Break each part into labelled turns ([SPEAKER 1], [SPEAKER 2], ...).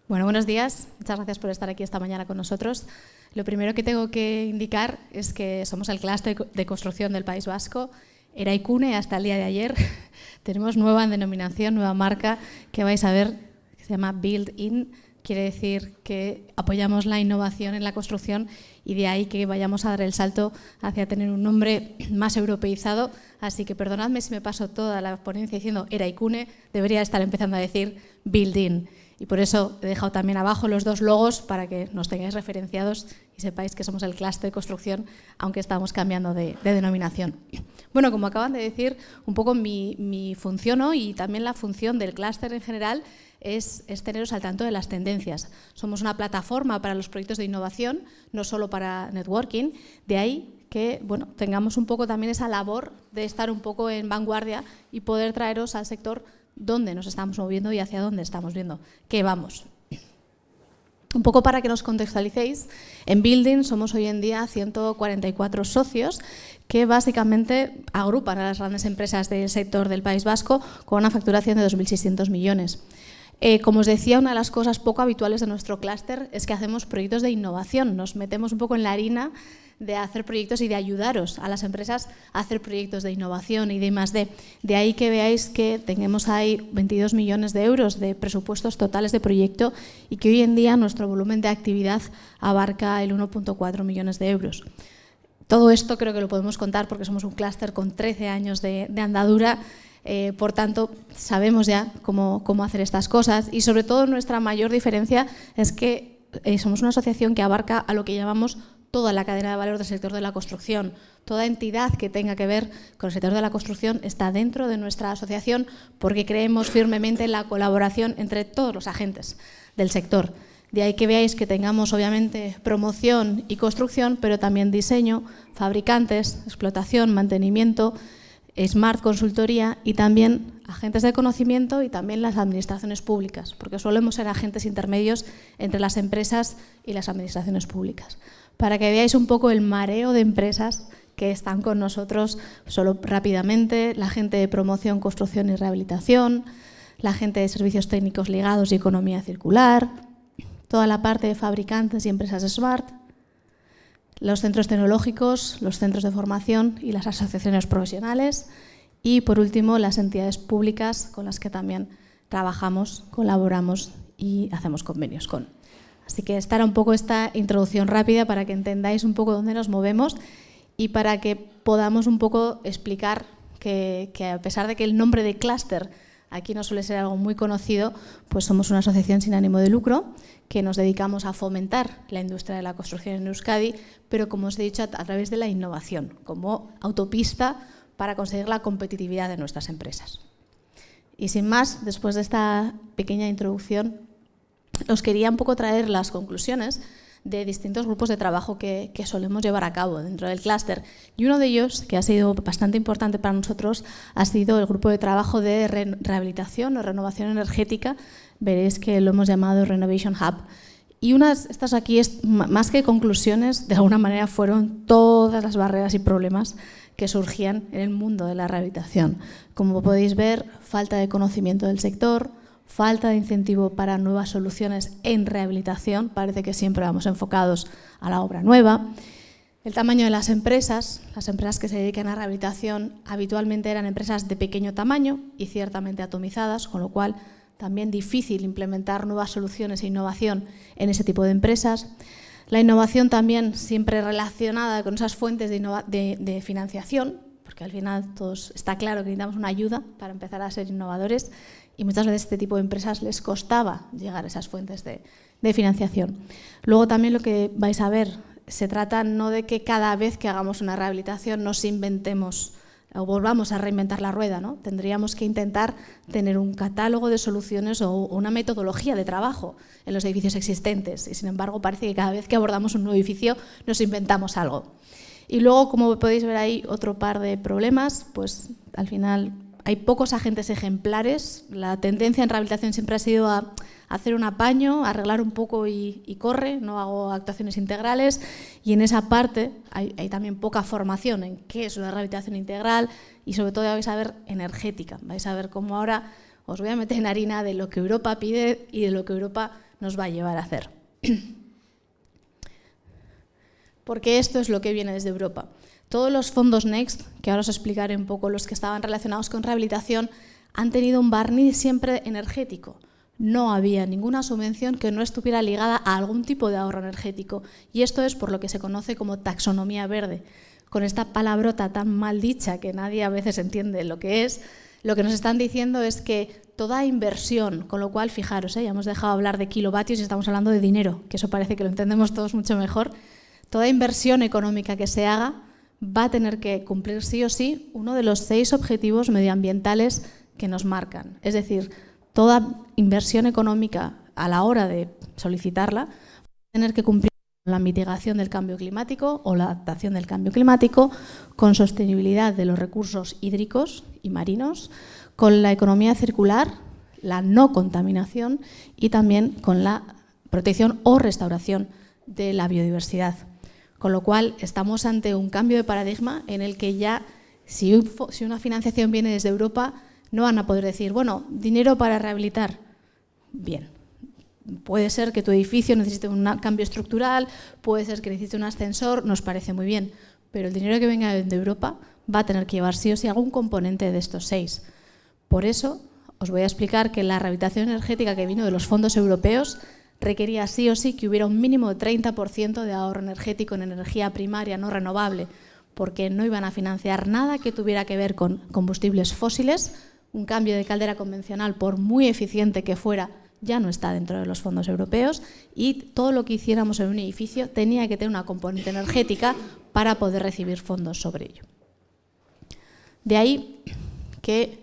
[SPEAKER 1] Bueno, buenos días. Muchas gracias por estar aquí esta mañana con nosotros. Lo primero que tengo que indicar es que somos el clúster de construcción del País Vasco. Eraikune, hasta el día de ayer. Tenemos nueva denominación, nueva marca que vais a ver, que se llama Build In. Quiere decir que apoyamos la innovación en la construcción y de ahí que vayamos a dar el salto hacia tener un nombre más europeizado. Así que perdonadme si me paso toda la ponencia diciendo Eraikune, debería estar empezando a decir Build In. Y por eso he dejado también abajo los dos logos para que nos tengáis referenciados y sepáis que somos el clúster de construcción, aunque estamos cambiando de denominación. Bueno, como acaban de decir, un poco mi función hoy y también la función del clúster en general es teneros al tanto de las tendencias. Somos una plataforma para los proyectos de innovación, no solo para networking, de ahí que bueno, tengamos un poco también esa labor de estar un poco en vanguardia y poder traeros al sector dónde nos estamos moviendo y hacia dónde estamos viendo, qué vamos. Un poco para que nos contextualicéis, en Building somos hoy en día 144 socios que básicamente agrupan a las grandes empresas del sector del País Vasco con una facturación de 2.600 millones. Como os decía, una de las cosas poco habituales de nuestro clúster es que hacemos proyectos de innovación, nos metemos un poco en la harina de hacer proyectos y de ayudaros a las empresas a hacer proyectos de innovación y de I+D. De ahí que veáis que tenemos ahí 22 millones de euros de presupuestos totales de proyecto y que hoy en día nuestro volumen de actividad abarca el 1,4 millones de euros. Todo esto creo que lo podemos contar porque somos un clúster con 13 años de andadura. Por tanto, sabemos ya cómo hacer estas cosas y sobre todo nuestra mayor diferencia es que somos una asociación que abarca a lo que llamamos toda la cadena de valor del sector de la construcción. Toda entidad que tenga que ver con el sector de la construcción está dentro de nuestra asociación porque creemos firmemente en la colaboración entre todos los agentes del sector. De ahí que veáis que tengamos obviamente promoción y construcción, pero también diseño, fabricantes, explotación, mantenimiento, Smart Consultoría y también agentes de conocimiento y también las administraciones públicas, porque solemos ser agentes intermedios entre las empresas y las administraciones públicas. Para que veáis un poco el mareo de empresas que están con nosotros, solo rápidamente, la gente de promoción, construcción y rehabilitación, la gente de servicios técnicos ligados y economía circular, toda la parte de fabricantes y empresas Smart, los centros tecnológicos, los centros de formación y las asociaciones profesionales y, por último, las entidades públicas con las que también trabajamos, colaboramos y hacemos convenios con. Así que esta era un poco esta introducción rápida para que entendáis un poco dónde nos movemos y para que podamos un poco explicar que a pesar de que el nombre de clúster aquí no suele ser algo muy conocido, pues somos una asociación sin ánimo de lucro que nos dedicamos a fomentar la industria de la construcción en Euskadi, pero como os he dicho, a través de la innovación, como autopista para conseguir la competitividad de nuestras empresas. Y sin más, después de esta pequeña introducción, os quería un poco traer las conclusiones de distintos grupos de trabajo que solemos llevar a cabo dentro del clúster. Y uno de ellos, que ha sido bastante importante para nosotros, ha sido el grupo de trabajo de rehabilitación o renovación energética. Veréis que lo hemos llamado Renovation Hub. Y estas aquí, más que conclusiones, de alguna manera fueron todas las barreras y problemas que surgían en el mundo de la rehabilitación. Como podéis ver, falta de conocimiento del sector, falta de incentivo para nuevas soluciones en rehabilitación, parece que siempre vamos enfocados a la obra nueva. El tamaño de las empresas que se dedican a rehabilitación habitualmente eran empresas de pequeño tamaño y ciertamente atomizadas, con lo cual también difícil implementar nuevas soluciones e innovación en ese tipo de empresas. La innovación también siempre relacionada con esas fuentes de financiación, porque al final todos está claro que necesitamos una ayuda para empezar a ser innovadores y muchas veces a este tipo de empresas les costaba llegar a esas fuentes de financiación. Luego también lo que vais a ver, se trata no de que cada vez que hagamos una rehabilitación nos inventemos o volvamos a reinventar la rueda, ¿no? Tendríamos que intentar tener un catálogo de soluciones o una metodología de trabajo en los edificios existentes y sin embargo parece que cada vez que abordamos un nuevo edificio nos inventamos algo. Y luego, como podéis ver ahí, otro par de problemas, pues al final hay pocos agentes ejemplares. La tendencia en rehabilitación siempre ha sido a hacer un apaño, arreglar un poco y corre, no hago actuaciones integrales y en esa parte hay también poca formación en qué es una rehabilitación integral y sobre todo vais a ver energética. Vais a ver cómo ahora os voy a meter en harina de lo que Europa pide y de lo que Europa nos va a llevar a hacer. Porque esto es lo que viene desde Europa. Todos los fondos Next, que ahora os explicaré un poco, los que estaban relacionados con rehabilitación, han tenido un barniz siempre energético. No había ninguna subvención que no estuviera ligada a algún tipo de ahorro energético. Y esto es por lo que se conoce como taxonomía verde. Con esta palabrota tan mal dicha que nadie a veces entiende lo que es, lo que nos están diciendo es que toda inversión, con lo cual, fijaros, ya hemos dejado de hablar de kilovatios y estamos hablando de dinero, que eso parece que lo entendemos todos mucho mejor, toda inversión económica que se haga va a tener que cumplir sí o sí uno de los 6 objetivos medioambientales que nos marcan. Es decir, toda inversión económica a la hora de solicitarla va a tener que cumplir con la mitigación del cambio climático o la adaptación del cambio climático, con sostenibilidad de los recursos hídricos y marinos, con la economía circular, la no contaminación y también con la protección o restauración de la biodiversidad. Con lo cual, estamos ante un cambio de paradigma en el que ya, si una financiación viene desde Europa, no van a poder decir, bueno, dinero para rehabilitar. Bien, puede ser que tu edificio necesite un cambio estructural, puede ser que necesite un ascensor, nos parece muy bien, pero el dinero que venga de Europa va a tener que llevar sí o sí algún componente de estos 6. Por eso, os voy a explicar que la rehabilitación energética que vino de los fondos europeos requería sí o sí que hubiera un mínimo de 30% de ahorro energético en energía primaria no renovable, porque no iban a financiar nada que tuviera que ver con combustibles fósiles. Un cambio de caldera convencional, por muy eficiente que fuera, ya no está dentro de los fondos europeos, y todo lo que hiciéramos en un edificio tenía que tener una componente energética para poder recibir fondos sobre ello. De ahí que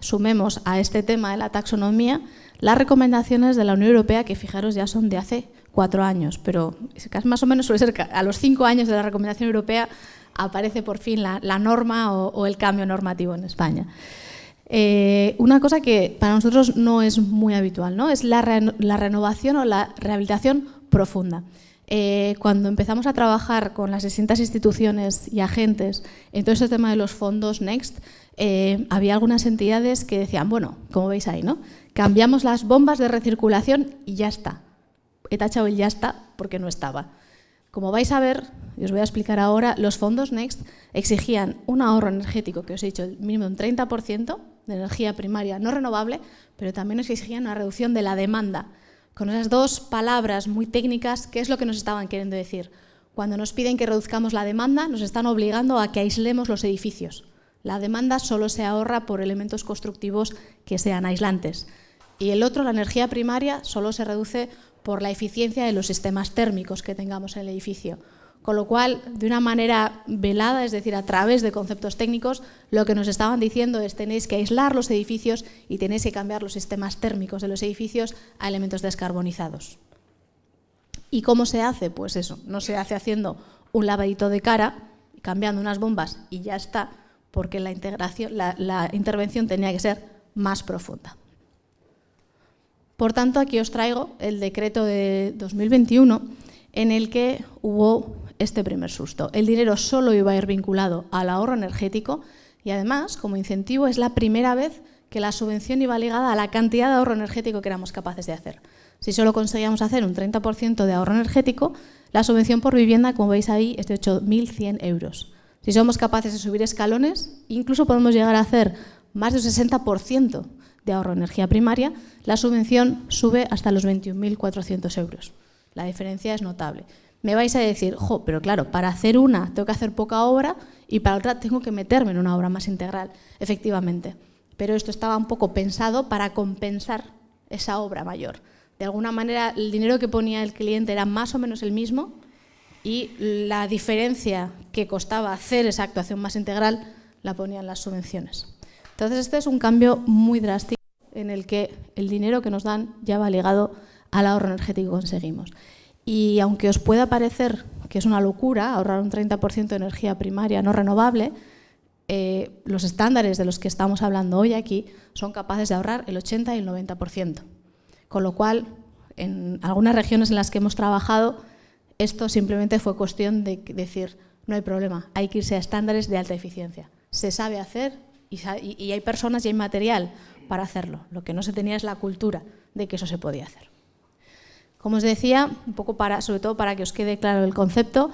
[SPEAKER 1] sumemos a este tema de la taxonomía las recomendaciones de la Unión Europea, que fijaros ya son de hace 4 años, pero más o menos suele ser que a los 5 años de la recomendación europea aparece por fin la norma o el cambio normativo en España. Una cosa que para nosotros no es muy habitual, ¿no? Es la renovación o la rehabilitación profunda. Cuando empezamos a trabajar con las distintas instituciones y agentes en todo este tema de los fondos Next, había algunas entidades que decían, bueno, como veis ahí, ¿no? Cambiamos las bombas de recirculación y ya está. He tachado el ya está porque no estaba. Como vais a ver, y os voy a explicar ahora, los fondos Next exigían un ahorro energético, que os he dicho, el mínimo de un 30% de energía primaria no renovable, pero también exigían una reducción de la demanda. Con esas 2 palabras muy técnicas, ¿qué es lo que nos estaban queriendo decir? Cuando nos piden que reduzcamos la demanda, nos están obligando a que aislemos los edificios. La demanda solo se ahorra por elementos constructivos que sean aislantes. Y el otro, la energía primaria, solo se reduce por la eficiencia de los sistemas térmicos que tengamos en el edificio. Con lo cual, de una manera velada, es decir, a través de conceptos técnicos, lo que nos estaban diciendo es tenéis que aislar los edificios y tenéis que cambiar los sistemas térmicos de los edificios a elementos descarbonizados. ¿Y cómo se hace? Pues eso, no se hace haciendo un lavadito de cara, cambiando unas bombas y ya está, porque la intervención tenía que ser más profunda. Por tanto, aquí os traigo el decreto de 2021 en el que hubo este primer susto. El dinero solo iba a ir vinculado al ahorro energético y además, como incentivo, es la primera vez que la subvención iba ligada a la cantidad de ahorro energético que éramos capaces de hacer. Si solo conseguíamos hacer un 30% de ahorro energético, la subvención por vivienda, como veis ahí, es de 8.100 euros. Si somos capaces de subir escalones, incluso podemos llegar a hacer más de un 60% de ahorro de energía primaria, la subvención sube hasta los 21.400 euros. La diferencia es notable. Me vais a decir, pero claro, para hacer una tengo que hacer poca obra y para otra tengo que meterme en una obra más integral. Efectivamente, pero esto estaba un poco pensado para compensar esa obra mayor. De alguna manera, el dinero que ponía el cliente era más o menos el mismo y la diferencia que costaba hacer esa actuación más integral la ponían las subvenciones. Entonces, este es un cambio muy drástico en el que el dinero que nos dan ya va ligado al ahorro energético que conseguimos. Y aunque os pueda parecer que es una locura ahorrar un 30% de energía primaria no renovable, los estándares de los que estamos hablando hoy aquí son capaces de ahorrar el 80 y el 90%. Con lo cual, en algunas regiones en las que hemos trabajado, esto simplemente fue cuestión de decir, no hay problema, hay que irse a estándares de alta eficiencia. Se sabe hacer y hay personas y hay material para hacerlo. Lo que no se tenía es la cultura de que eso se podía hacer. Como os decía, un poco sobre todo para que os quede claro el concepto,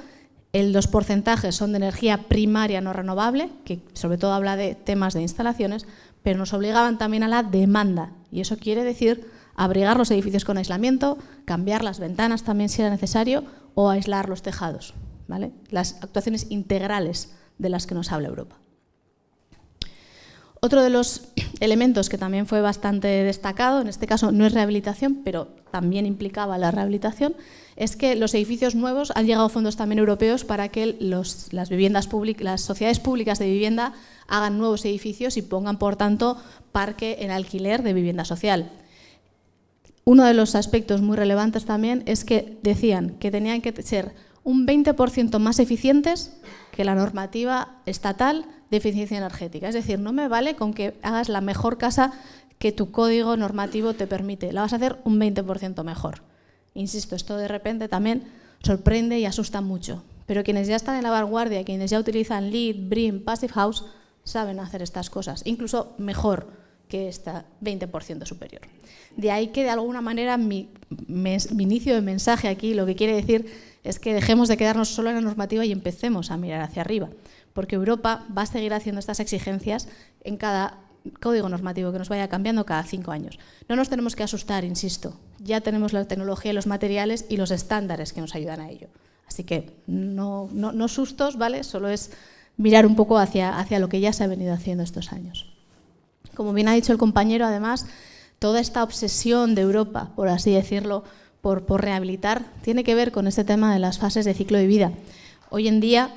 [SPEAKER 1] los porcentajes son de energía primaria no renovable, que sobre todo habla de temas de instalaciones, pero nos obligaban también a la demanda. Y eso quiere decir abrigar los edificios con aislamiento, cambiar las ventanas también si era necesario, o aislar los tejados, ¿vale? Las actuaciones integrales de las que nos habla Europa. Otro de los elementos que también fue bastante destacado, en este caso no es rehabilitación, pero también implicaba la rehabilitación, es que los edificios nuevos han llegado fondos también europeos para que las viviendas públicas, las sociedades públicas de vivienda hagan nuevos edificios y pongan, por tanto, parque en alquiler de vivienda social. Uno de los aspectos muy relevantes también es que decían que tenían que ser un 20% más eficientes que la normativa estatal de eficiencia energética. Es decir, no me vale con que hagas la mejor casa que tu código normativo te permite, la vas a hacer un 20% mejor. Insisto, esto de repente también sorprende y asusta mucho, pero quienes ya están en la vanguardia, quienes ya utilizan LEED, BREEAM, Passive House, saben hacer estas cosas, incluso mejor que esta 20% superior. De ahí que de alguna manera mi inicio de mensaje aquí lo que quiere decir es que dejemos de quedarnos solo en la normativa y empecemos a mirar hacia arriba, porque Europa va a seguir haciendo estas exigencias en cada código normativo que nos vaya cambiando cada 5 años. No nos tenemos que asustar, insisto, ya tenemos la tecnología, los materiales y los estándares que nos ayudan a ello. Así que no sustos, ¿vale? Solo es mirar un poco hacia lo que ya se ha venido haciendo estos años. Como bien ha dicho el compañero, además, toda esta obsesión de Europa, por así decirlo, por rehabilitar, tiene que ver con este tema de las fases de ciclo de vida. Hoy en día,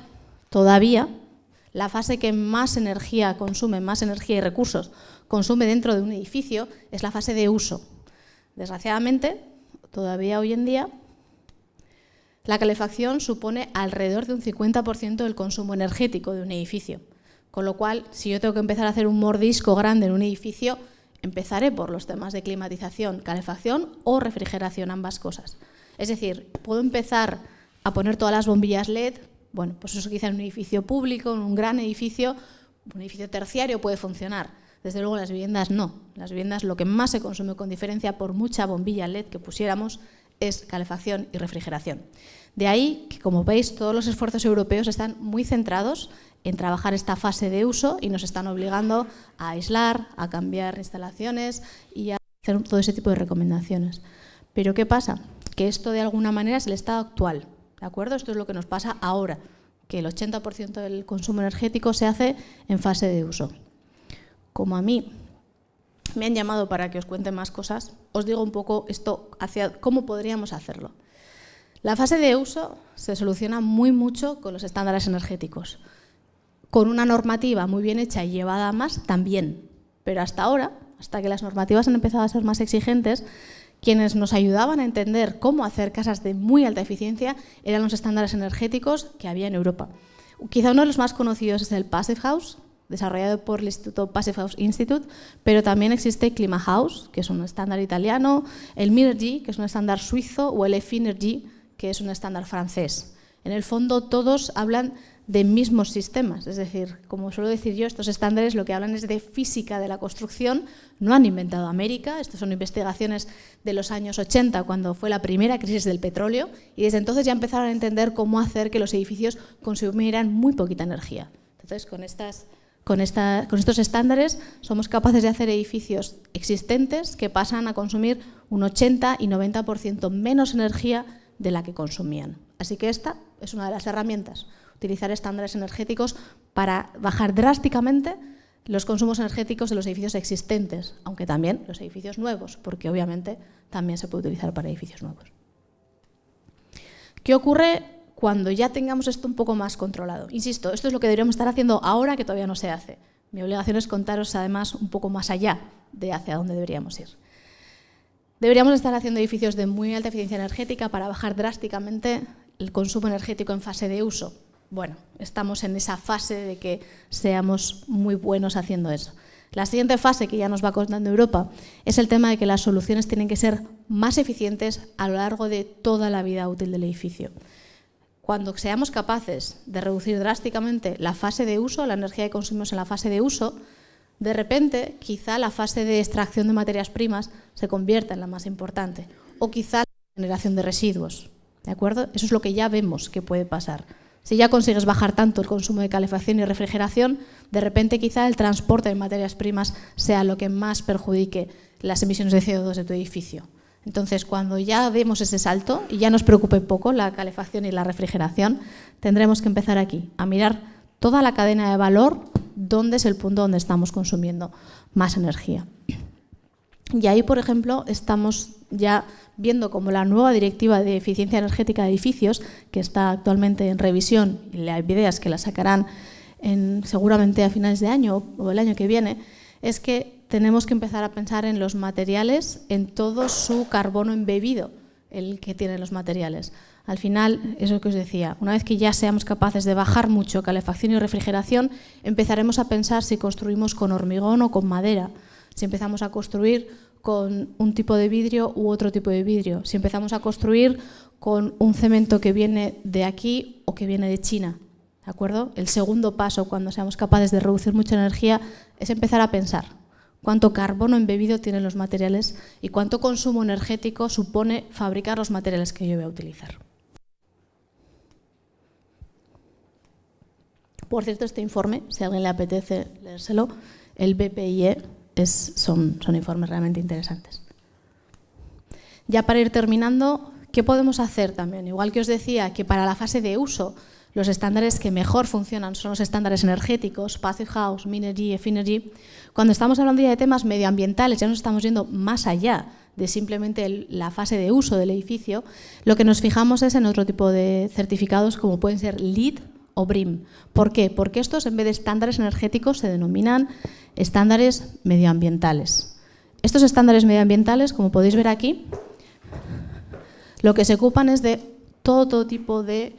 [SPEAKER 1] todavía, la fase que más energía consume, más energía y recursos consume dentro de un edificio es la fase de uso. Desgraciadamente, todavía hoy en día, la calefacción supone alrededor de un 50% del consumo energético de un edificio. Con lo cual, si yo tengo que empezar a hacer un mordisco grande en un edificio, empezaré por los temas de climatización, calefacción o refrigeración, ambas cosas. Es decir, puedo empezar a poner todas las bombillas LED, bueno, pues eso quizá en un edificio público, en un gran edificio, un edificio terciario puede funcionar. Desde luego las viviendas no. Las viviendas lo que más se consume con diferencia por mucha bombilla LED que pusiéramos es calefacción y refrigeración. De ahí que, como veis, todos los esfuerzos europeos están muy centrados en trabajar esta fase de uso y nos están obligando a aislar, a cambiar instalaciones y a hacer todo ese tipo de recomendaciones. Pero ¿qué pasa? Que esto de alguna manera es el estado actual, ¿de acuerdo? Esto es lo que nos pasa ahora, que el 80% del consumo energético se hace en fase de uso. Como a mí me han llamado para que os cuente más cosas, os digo un poco esto hacia cómo podríamos hacerlo. La fase de uso se soluciona muy mucho con los estándares energéticos. Con una normativa muy bien hecha y llevada a más, también. Pero hasta ahora, hasta que las normativas han empezado a ser más exigentes, quienes nos ayudaban a entender cómo hacer casas de muy alta eficiencia eran los estándares energéticos que había en Europa. Quizá uno de los más conocidos es el Passive House, desarrollado por el Instituto Passive House Institute, pero también existe Clima House, que es un estándar italiano, el Minergie, que es un estándar suizo, o el Effinergie, que es un estándar francés. En el fondo, todos hablan de mismos sistemas, es decir, como suelo decir yo, estos estándares lo que hablan es de física de la construcción, no han inventado América, estas son investigaciones de los años 80, cuando fue la primera crisis del petróleo, y desde entonces ya empezaron a entender cómo hacer que los edificios consumieran muy poquita energía. Entonces, con estos estándares somos capaces de hacer edificios existentes que pasan a consumir un 80 y 90% menos energía de la que consumían. Así que esta es una de las herramientas, utilizar estándares energéticos para bajar drásticamente los consumos energéticos de los edificios existentes, aunque también los edificios nuevos, porque obviamente también se puede utilizar para edificios nuevos. ¿Qué ocurre cuando ya tengamos esto un poco más controlado? Insisto, esto es lo que deberíamos estar haciendo ahora que todavía no se hace. Mi obligación es contaros además un poco más allá de hacia dónde deberíamos ir. Deberíamos estar haciendo edificios de muy alta eficiencia energética para bajar drásticamente el consumo energético en fase de uso. Bueno, estamos en esa fase de que seamos muy buenos haciendo eso. La siguiente fase que ya nos va contando Europa es el tema de que las soluciones tienen que ser más eficientes a lo largo de toda la vida útil del edificio. Cuando seamos capaces de reducir drásticamente la fase de uso, la energía que consumimos en la fase de uso, de repente quizá la fase de extracción de materias primas se convierta en la más importante, o quizá generación de residuos, ¿de acuerdo? Eso es lo que ya vemos que puede pasar. Si ya consigues bajar tanto el consumo de calefacción y refrigeración, de repente quizá el transporte de materias primas sea lo que más perjudique las emisiones de CO2 de tu edificio. Entonces, cuando ya demos ese salto y ya nos preocupe poco la calefacción y la refrigeración, tendremos que empezar aquí, a mirar toda la cadena de valor, dónde es el punto donde estamos consumiendo más energía. Y ahí, por ejemplo, estamos ya viendo como la nueva directiva de eficiencia energética de edificios, que está actualmente en revisión, y la idea es que la sacarán seguramente a finales de año o el año que viene, es que tenemos que empezar a pensar en los materiales, en todo su carbono embebido, el que tienen los materiales. Al final, eso que os decía, una vez que ya seamos capaces de bajar mucho calefacción y refrigeración, empezaremos a pensar si construimos con hormigón o con madera, si empezamos a construir con un tipo de vidrio u otro tipo de vidrio, si empezamos a construir con un cemento que viene de aquí o que viene de China, ¿de acuerdo? El segundo paso, cuando seamos capaces de reducir mucha energía, es empezar a pensar cuánto carbono embebido tienen los materiales y cuánto consumo energético supone fabricar los materiales que yo voy a utilizar. Por cierto, este informe, si a alguien le apetece leérselo, el BPIE, son informes realmente interesantes. Ya para ir terminando, ¿qué podemos hacer también? Igual que os decía que para la fase de uso, los estándares que mejor funcionan son los estándares energéticos, Passive House, Minergy, Effinergy. Cuando estamos hablando ya de temas medioambientales, ya nos estamos yendo más allá de simplemente la fase de uso del edificio, lo que nos fijamos es en otro tipo de certificados como pueden ser LEED o BREEAM. ¿Por qué? Porque estos, en vez de estándares energéticos, se denominan estándares medioambientales. Estos estándares medioambientales, como podéis ver aquí, lo que se ocupan es de todo tipo de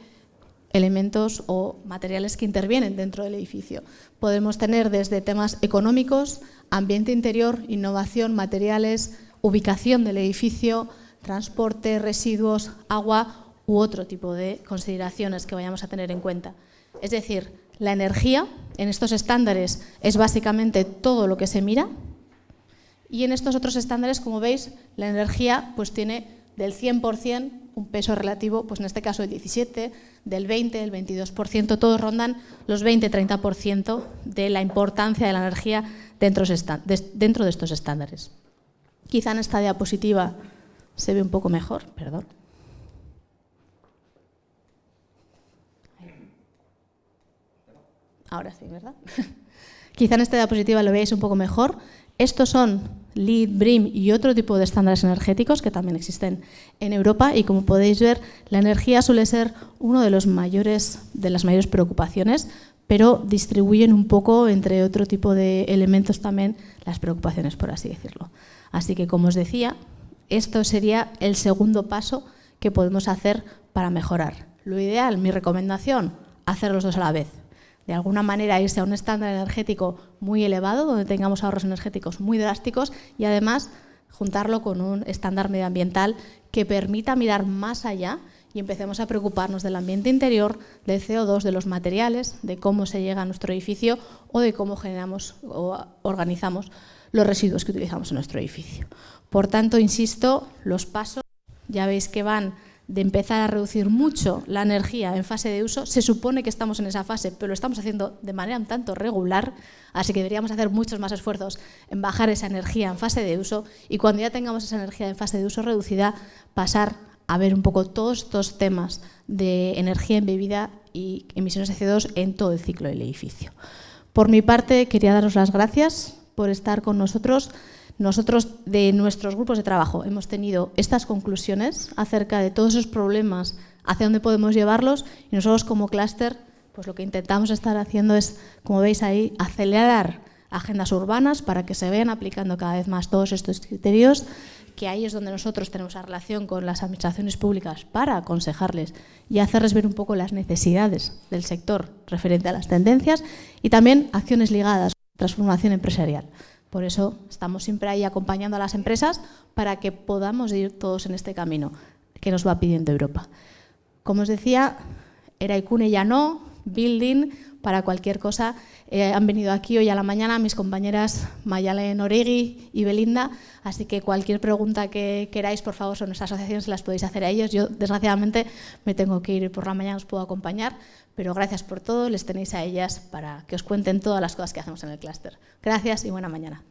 [SPEAKER 1] elementos o materiales que intervienen dentro del edificio. Podemos tener desde temas económicos, ambiente interior, innovación, materiales, ubicación del edificio, transporte, residuos, agua u otro tipo de consideraciones que vayamos a tener en cuenta. Es decir, la energía en estos estándares es básicamente todo lo que se mira y en estos otros estándares, como veis, la energía pues tiene del 100% un peso relativo, pues en este caso el 17%, del 20%, el 22%, todos rondan los 20-30% de la importancia de la energía dentro de estos estándares. Quizá en esta diapositiva se ve un poco mejor, perdón. Ahora sí, ¿verdad? Quizá en esta diapositiva lo veáis un poco mejor. Estos son LEED, BREEAM y otro tipo de estándares energéticos que también existen en Europa y como podéis ver, la energía suele ser uno de las mayores preocupaciones, pero distribuyen un poco entre otro tipo de elementos también las preocupaciones, por así decirlo. Así que, como os decía, esto sería el segundo paso que podemos hacer para mejorar. Lo ideal, mi recomendación, hacer los dos a la vez. De alguna manera irse a un estándar energético muy elevado, donde tengamos ahorros energéticos muy drásticos y además juntarlo con un estándar medioambiental que permita mirar más allá y empecemos a preocuparnos del ambiente interior, del CO2, de los materiales, de cómo se llega a nuestro edificio o de cómo generamos o organizamos los residuos que utilizamos en nuestro edificio. Por tanto, insisto, los pasos ya veis que van de empezar a reducir mucho la energía en fase de uso. Se supone que estamos en esa fase, pero lo estamos haciendo de manera un tanto regular, así que deberíamos hacer muchos más esfuerzos en bajar esa energía en fase de uso y cuando ya tengamos esa energía en fase de uso reducida, pasar a ver un poco todos estos temas de energía embebida y emisiones de CO2 en todo el ciclo del edificio. Por mi parte, quería daros las gracias por estar con nosotros. Nosotros, de nuestros grupos de trabajo, hemos tenido estas conclusiones acerca de todos esos problemas, hacia dónde podemos llevarlos, y nosotros como clúster, pues lo que intentamos estar haciendo es, como veis ahí, acelerar agendas urbanas para que se vean aplicando cada vez más todos estos criterios, que ahí es donde nosotros tenemos la relación con las administraciones públicas para aconsejarles y hacerles ver un poco las necesidades del sector referente a las tendencias y también acciones ligadas a la transformación empresarial. Por eso estamos siempre ahí acompañando a las empresas para que podamos ir todos en este camino que nos va pidiendo Europa. Como os decía, Eraikune ya no, building, para cualquier cosa. Han venido aquí hoy a la mañana mis compañeras Mayalen Oregui y Belinda, así que cualquier pregunta que queráis, por favor, sobre nuestra asociación se las podéis hacer a ellos. Yo, desgraciadamente, me tengo que ir por la mañana, os puedo acompañar, pero gracias por todo, les tenéis a ellas para que os cuenten todas las cosas que hacemos en el clúster. Gracias y buena mañana.